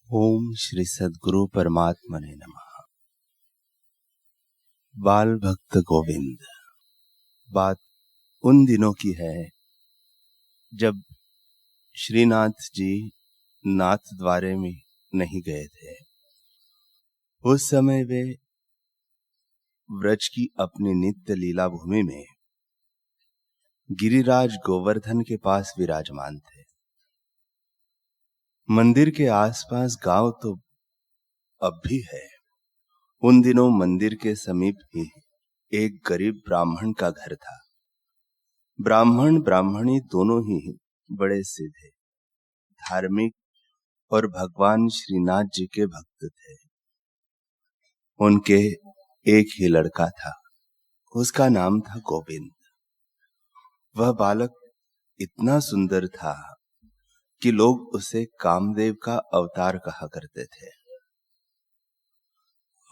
ओम श्री सद्गुरु परमात्मने नमः। बाल भक्त गोविंद। बात उन दिनों की है जब श्रीनाथ जी नाथ द्वारे में नहीं गए थे। उस समय वे व्रज की अपनी नित्य लीला भूमि में गिरिराज गोवर्धन के पास विराजमान थे। मंदिर के आसपास गांव तो अब भी है। उन दिनों मंदिर के समीप ही एक गरीब ब्राह्मण का घर था। ब्राह्मण ब्राह्मणी दोनों ही बड़े सीधे, धार्मिक और भगवान श्रीनाथ जी के भक्त थे। उनके एक ही लड़का था, उसका नाम था गोविंद। वह बालक इतना सुंदर था कि लोग उसे कामदेव का अवतार कहा करते थे।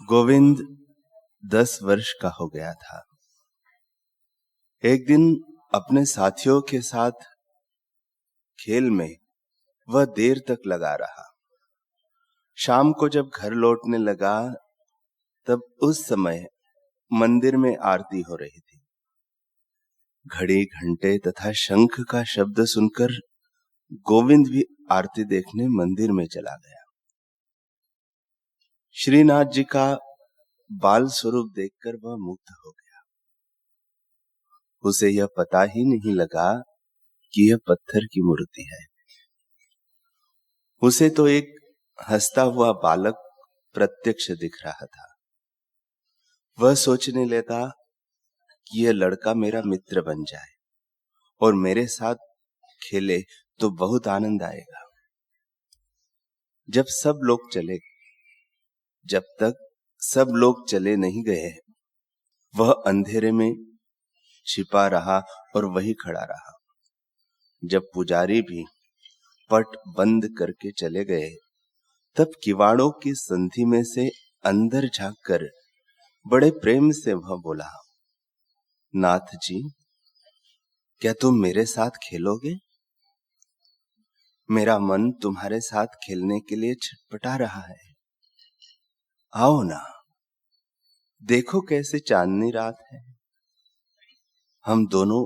गोविंद 10 वर्ष का हो गया था। एक दिन अपने साथियों के साथ खेल में वह देर तक लगा रहा। शाम को जब घर लौटने लगा तब उस समय मंदिर में आरती हो रही थी। घड़ी, घंटे तथा शंख का शब्द सुनकर गोविंद भी आरती देखने मंदिर में चला गया। श्रीनाथ जी का बाल स्वरूप देखकर वह मुग्ध हो गया। उसे यह पता ही नहीं लगा कि यह पत्थर की मूर्ति है। उसे तो एक हंसता हुआ बालक प्रत्यक्ष दिख रहा था। वह सोचने लगा कि यह लड़का मेरा मित्र बन जाए और मेरे साथ खेले तो बहुत आनंद आएगा। जब तक सब लोग चले नहीं गए, वह अंधेरे में छिपा रहा और वही खड़ा रहा। जब पुजारी भी पट बंद करके चले गए, तब किवाड़ों की संधि में से अंदर झांककर बड़े प्रेम से वह बोला, नाथ जी, क्या तुम मेरे साथ खेलोगे? मेरा मन तुम्हारे साथ खेलने के लिए छटपटा रहा है। आओ ना, देखो कैसे चांदनी रात है। हम दोनों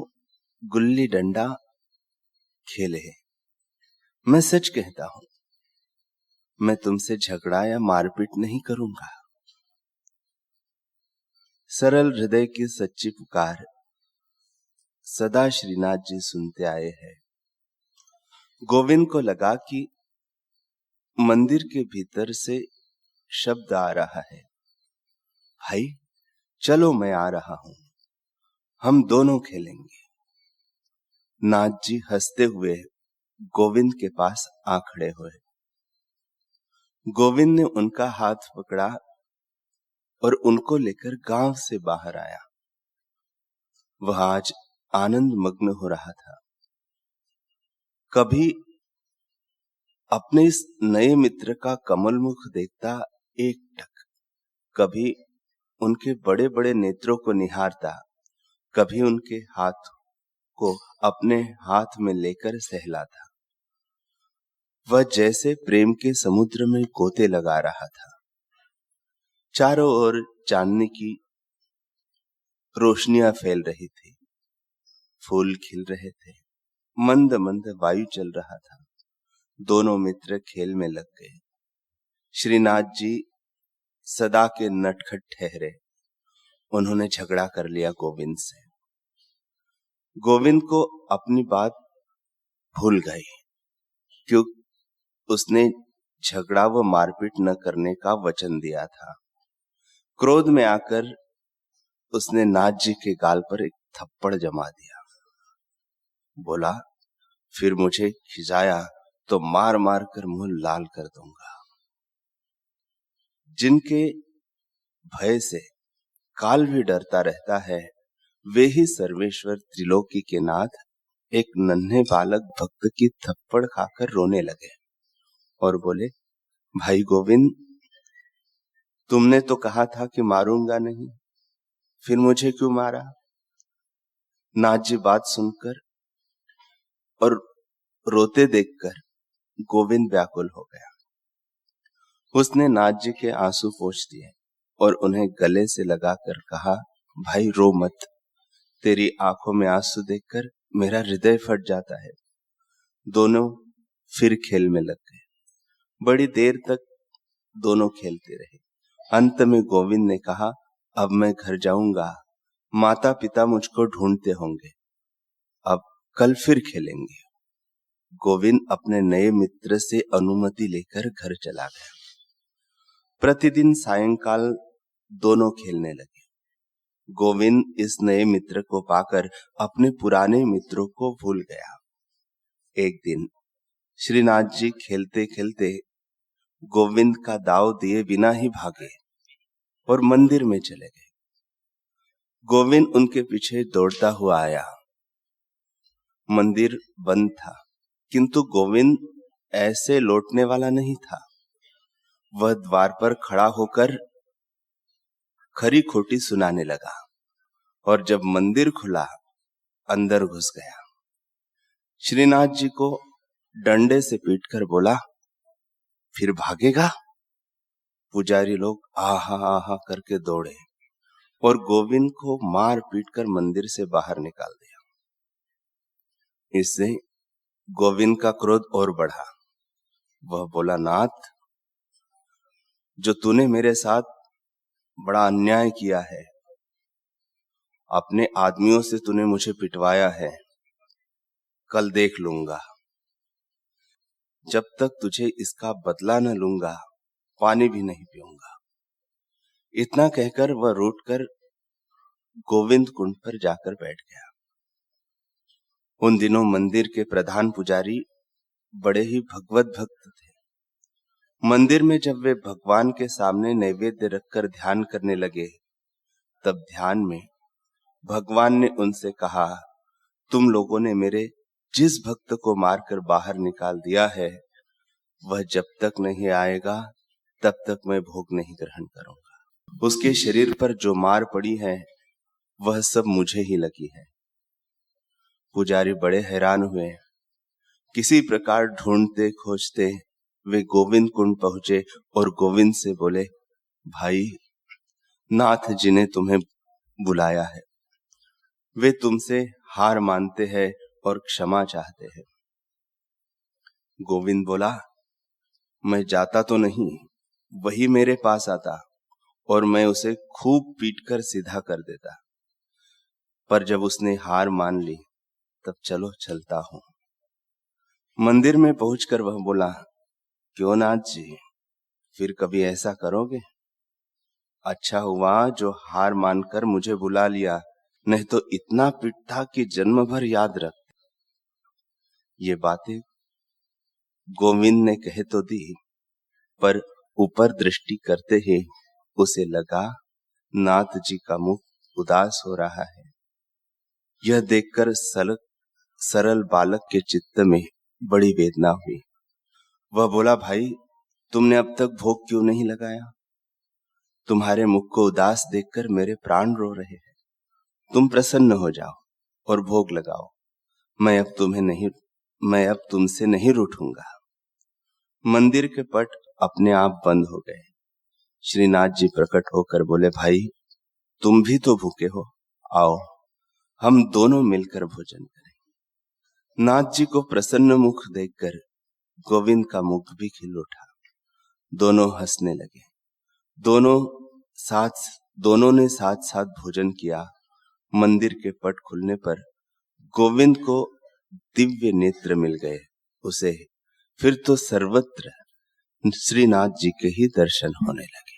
गुल्ली डंडा खेले। मैं सच कहता हूं, मैं तुमसे झगड़ा या मारपीट नहीं करूंगा। सरल हृदय की सच्ची पुकार सदा श्रीनाथ जी सुनते आए हैं। गोविंद को लगा कि मंदिर के भीतर से शब्द आ रहा है, भाई चलो मैं आ रहा हूं, हम दोनों खेलेंगे। नाथ जी हंसते हुए गोविंद के पास आ खड़े हुए। गोविंद ने उनका हाथ पकड़ा और उनको लेकर गांव से बाहर आया। वह आज आनंद मग्न हो रहा था। कभी अपने इस नए मित्र का कमल मुख देखता एकटक, कभी उनके बड़े बड़े नेत्रों को निहारता, कभी उनके हाथ को अपने हाथ में लेकर सहलाता। वह जैसे प्रेम के समुद्र में गोते लगा रहा था। चारों ओर चांदनी की रोशनियां फैल रही थी, फूल खिल रहे थे, मंद मंद वायु चल रहा था। दोनों मित्र खेल में लग गए। श्रीनाथ जी सदा के नटखट ठहरे। उन्होंने झगड़ा कर लिया गोविंद से। गोविंद को अपनी बात भूल गई, क्योंकि उसने झगड़ा व मारपीट न करने का वचन दिया था। क्रोध में आकर उसने नाथ जी के गाल पर एक थप्पड़ जमा दिया। बोला, फिर मुझे खिजाया तो मार मार कर मुंह लाल कर दूंगा। जिनके भय से काल भी डरता रहता है, वे ही सर्वेश्वर त्रिलोकी के नाथ एक नन्हे बालक भक्त की थप्पड़ खाकर रोने लगे और बोले, भाई गोविंद, तुमने तो कहा था कि मारूंगा नहीं, फिर मुझे क्यों मारा? नाथ जी बात सुनकर और रोते देखकर गोविंद व्याकुल हो गया। उसने नाथ जी के आंसू पोंछ दिए और उन्हें गले से लगाकर कहा, भाई रो मत, तेरी आंखों में आंसू देखकर मेरा हृदय फट जाता है। दोनों फिर खेल में लग गए। बड़ी देर तक दोनों खेलते रहे। अंत में गोविंद ने कहा, अब मैं घर जाऊंगा, माता पिता मुझको ढूंढते होंगे, अब कल फिर खेलेंगे। गोविंद अपने नए मित्र से अनुमति लेकर घर चला गया। प्रतिदिन सायंकाल दोनों खेलने लगे। गोविंद इस नए मित्र को पाकर अपने पुराने मित्रों को भूल गया। एक दिन श्रीनाथ जी खेलते खेलते गोविंद का दाव दिए बिना ही भागे और मंदिर में चले गए। गोविंद उनके पीछे दौड़ता हुआ आया। मंदिर बंद था, किंतु गोविंद ऐसे लौटने वाला नहीं था। वह द्वार पर खड़ा होकर खरी खोटी सुनाने लगा और जब मंदिर खुला अंदर घुस गया। श्रीनाथ जी को डंडे से पीटकर बोला, फिर भागेगा? पुजारी लोग आहा आहा करके दौड़े और गोविंद को मार पीट कर मंदिर से बाहर निकाल दिया। इससे गोविंद का क्रोध और बढ़ा। वह बोला, नाथ, जो तूने मेरे साथ बड़ा अन्याय किया है, अपने आदमियों से तूने मुझे पिटवाया है, कल देख लूंगा। जब तक तुझे इसका बदला न लूंगा, पानी भी नहीं पीऊंगा। इतना कहकर वह रूठकर गोविंद कुंड पर जाकर बैठ गया। उन दिनों मंदिर के प्रधान पुजारी बड़े ही भगवत भक्त थे। मंदिर में जब वे भगवान के सामने नैवेद्य रखकर ध्यान करने लगे, तब ध्यान में भगवान ने उनसे कहा, तुम लोगों ने मेरे जिस भक्त को मारकर बाहर निकाल दिया है, वह जब तक नहीं आएगा तब तक मैं भोग नहीं ग्रहण करूंगा। उसके शरीर पर जो मार पड़ी है वह सब मुझे ही लगी है। पुजारी बड़े हैरान हुए। किसी प्रकार ढूंढते खोजते वे गोविंद कुंड पहुंचे और गोविंद से बोले, भाई, नाथ जी ने तुम्हें बुलाया है। वे तुमसे हार मानते हैं और क्षमा चाहते हैं। गोविंद बोला, मैं जाता तो नहीं, वही मेरे पास आता और मैं उसे खूब पीटकर सीधा कर देता, पर जब उसने हार मान ली तब चलो चलता हूं। मंदिर में पहुंचकर वह बोला, क्यों नाथ जी, फिर कभी ऐसा करोगे? अच्छा हुआ जो हार मानकर मुझे बुला लिया, नहीं तो इतना पिटता कि जन्म भर याद रखते। ये बातें गोविंद ने कहे तो दी, पर ऊपर दृष्टि करते ही उसे लगा नाथ जी का मुख उदास हो रहा है। यह देखकर सरल बालक के चित्त में बड़ी वेदना हुई। वह बोला, भाई, तुमने अब तक भोग क्यों नहीं लगाया? तुम्हारे मुख को उदास देखकर मेरे प्राण रो रहे हैं। तुम प्रसन्न हो जाओ और भोग लगाओ। मैं अब तुमसे नहीं रूठूंगा। मंदिर के पट अपने आप बंद हो गए। श्रीनाथ जी प्रकट होकर बोले, भाई, तुम भी तो भूखे हो, आओ हम दोनों मिलकर भोजन करें। नाथ जी को प्रसन्न मुख देखकर गोविंद का मुख भी खिल उठा। दोनों हंसने लगे। दोनों ने साथ साथ भोजन किया। मंदिर के पट खुलने पर गोविंद को दिव्य नेत्र मिल गए। उसे फिर तो सर्वत्र श्रीनाथ जी के ही दर्शन होने लगे।